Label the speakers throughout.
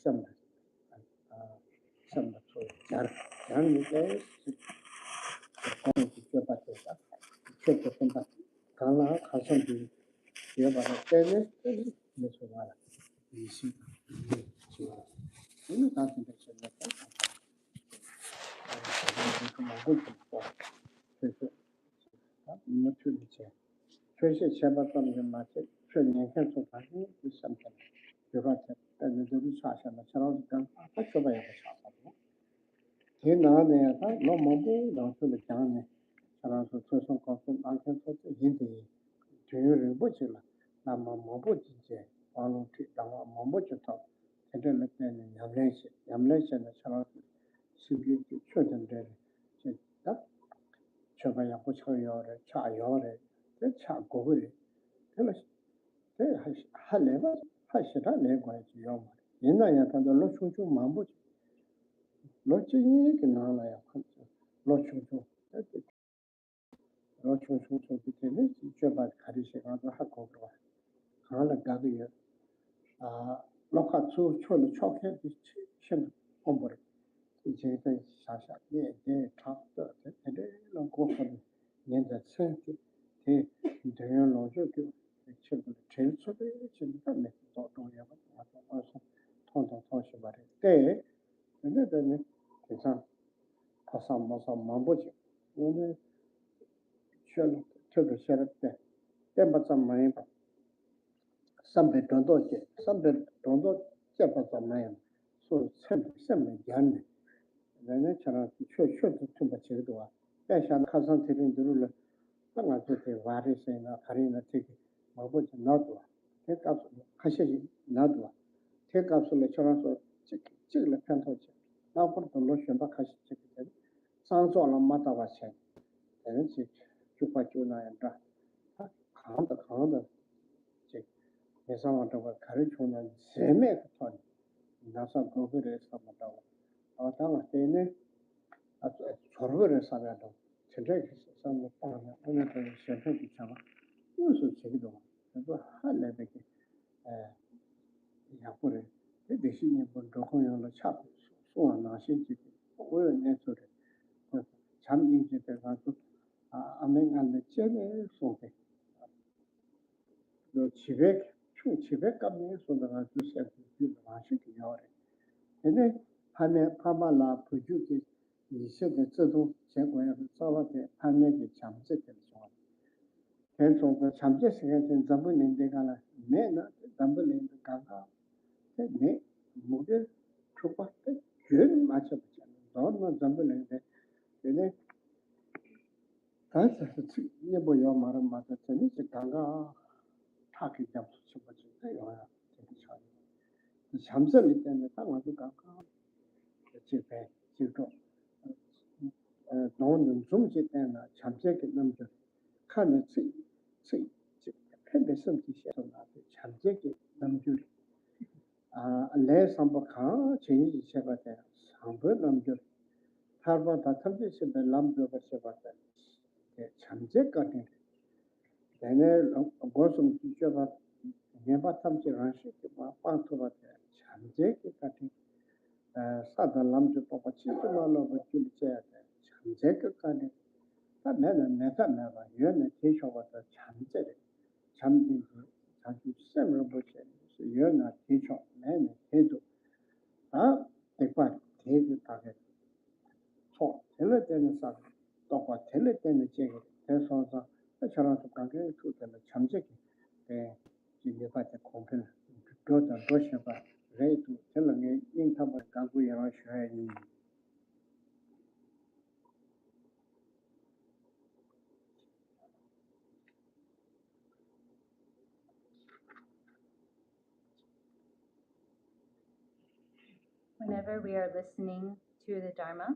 Speaker 1: some so jar is going to get back to that. Check the thing that Kala hasn't been here, but the tennis, this one. You see, you can't mention that. Not to the chair. Tracy Shabatam in market, training hands of money is something. You got it, and the research and the surrounding gun, I should be able. Here now, there no mobile, down to the town. Surrounds the person constant uncle for the Hindi. To your butcher, Nama Mobuji, on Mobuja top, and then Yamlation, and the surrounding simply children there. That Chabaya Pucho, Chayore, the Chagori. Tell us, Haleva, Hashira Lego, Yom. Yena Yata, the Lochuchu Mambuch, Lochi, Nala, Lochuchu, Lochuchu, the Chabat Kadisha, the Hakova, Hala Gabi, Lokatsu, Chol, Chocolate, Chin, Ombre, Jay, Sasha, they talk the Logo, Yenda Senti, the Lojo. Children, so they don't have Tonto about it. They, and then it's some Mamboji. When the children took a share of that, then but some money, some bit don't do it, some bit don't do it, some man. So some young. Then it's should too much to do. Then shall concentrate the ruler. Some of the varies in a Karina take Mamboji not do. Take up Kashi not do. Take up some lecturers or chicken penalty. Now for the lotion Bakashi chicken. Sounds all a matter of a and it's Chupachuna and Honda chick. There's some of a carriage on and Zemek ton. Nasa Gogure is some of our town Dane at Sorver is some of them. Today, some of the champagne chama. You should check it out. And what Hallebeck, Yapore, the decision for Dokoy on the chap. So on our city, we're natural. 참 인지 돼가지고 아메리칸의 제일 속에 그 집에 가면 소나가 주세요 그 맛이 요래 근데 파마라 부주기 이세대 제도 제거에 싸워대 판매기 잠재될 중 계속 그 잠재 시간에 잠불인데가나 내나 잠불인데 가가 네 뭐게 초박대 균 맞췄잖아 너무 잠불인데 근데 다시 이게 뭐야 말은 맞아 전에 강가 타기 잡수 싶어지 돼요 되게 잘 잠설 때문에 딱 와도 강가 집에 지도 너는 좀 지때는 잠재게 넘겨 칸에 치 팬데 섬기셔서 나도 잠재게 넘겨 내 선박하 제일 제바대 상부 넘겨 타바 다 탐지시 남겨서 제바대 잠재까지 내내 고좀 지켜봐 내가 탐지 안식 빵토바대 잠재까지 사다 남주 뽑아 치고나로 버틸지야 잠재까지 다 내가 연애 계셔봐서 잠재래 잠지 자주 셈을 보지 연애 계셔 내내 해도 아 대파 대기 타게 초 텔레 때는 사 또과 텔레 때는 제가 대소서 저랑도 관계 투자는 잠재기 네 이제 받을 공편 그것도 도시가 레이트 텔레에 인터넷 가고 여러 시간이
Speaker 2: Whenever we are listening to the Dharma,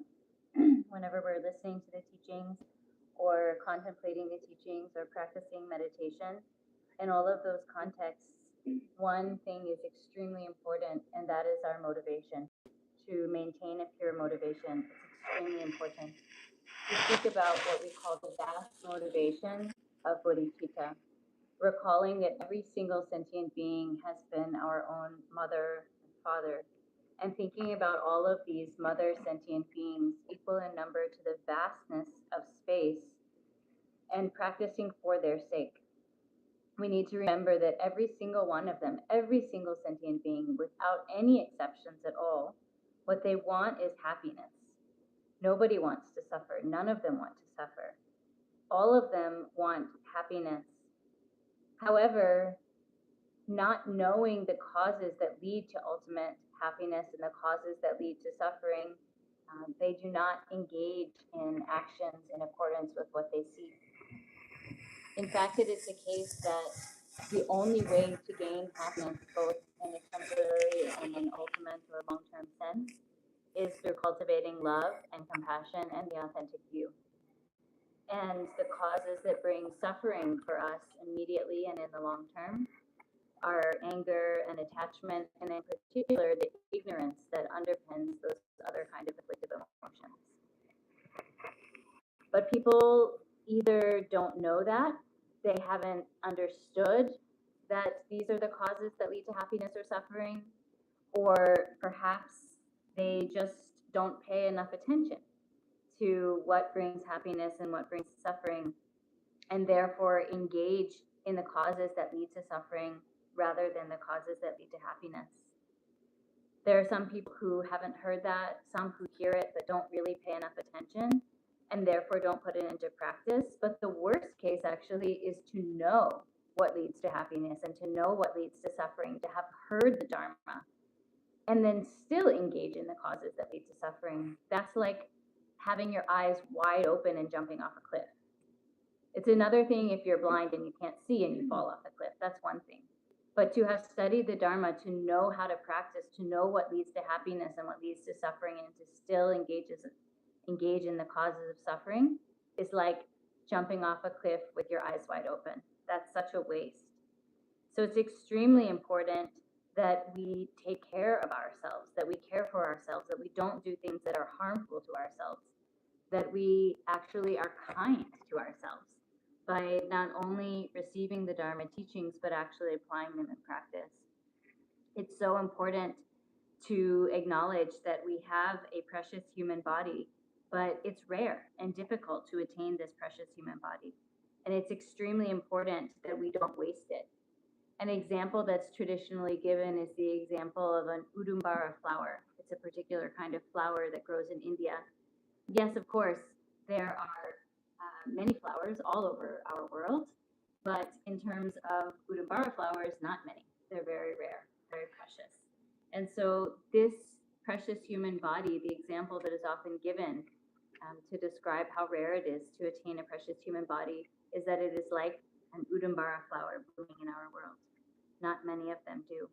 Speaker 2: whenever we're listening to the teachings or contemplating the teachings or practicing meditation, in all of those contexts, one thing is extremely important, and that is our motivation. To maintain a pure motivation, it's extremely important. We speak about what we call the vast motivation of bodhicitta, recalling that every single sentient being has been our own mother and father, and thinking about all of these mother sentient beings equal in number to the vastness of space and practicing for their sake. We need to remember that every single one of them, every single sentient being, without any exceptions at all, what they want is happiness. Nobody wants to suffer. None of them want to suffer. All of them want happiness. However, not knowing the causes that lead to ultimate happiness and the causes that lead to suffering, they do not engage in actions in accordance with what they seek. In fact, it is the case that the only way to gain happiness, both in a temporary and an ultimate or long-term sense, is through cultivating love and compassion and the authentic view. And the causes that bring suffering for us immediately and in the long term are anger and attachment, and in particular, the ignorance that underpins those other kind of afflictive emotions. But people either don't know that, they haven't understood that these are the causes that lead to happiness or suffering, or perhaps they just don't pay enough attention to what brings happiness and what brings suffering, and therefore engage in the causes that lead to suffering rather than the causes that lead to happiness. There are some people who haven't heard that, some who hear it but don't really pay enough attention and therefore don't put it into practice. But the worst case actually is to know what leads to happiness and to know what leads to suffering, to have heard the Dharma and then still engage in the causes that lead to suffering. That's like having your eyes wide open and jumping off a cliff. It's another thing if you're blind and you can't see and you fall off a cliff. That's one thing. But to have studied the Dharma, to know how to practice, to know what leads to happiness and what leads to suffering, and to still engage in the causes of suffering is like jumping off a cliff with your eyes wide open. That's such a waste. So it's extremely important that we take care of ourselves, that we care for ourselves, that we don't do things that are harmful to ourselves, that we actually are kind to ourselves by not only receiving the Dharma teachings, but actually applying them in practice. It's so important to acknowledge that we have a precious human body, but it's rare and difficult to attain this precious human body. And it's extremely important that we don't waste it. An example that's traditionally given is the example of an udumbara flower. It's a particular kind of flower that grows in India. Yes, of course, there are many flowers all over our world, but in terms of udumbara flowers, not many. They're very rare, very precious. And so this precious human body, the example that is often given to describe how rare it is to attain a precious human body, is that it is like an udumbara flower blooming in our world. Not many of them do.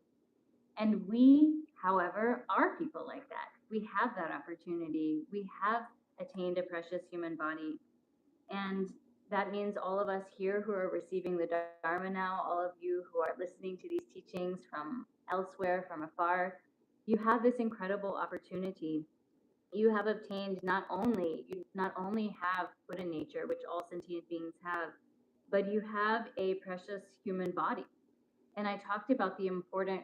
Speaker 2: And we, however, are people like that. We have that opportunity. We have attained a precious human body. And that means all of us here who are receiving the Dharma now, all of you who are listening to these teachings from elsewhere, from afar, you have this incredible opportunity. You have obtained you not only have Buddha nature, which all sentient beings have, but you have a precious human body. And I talked about the important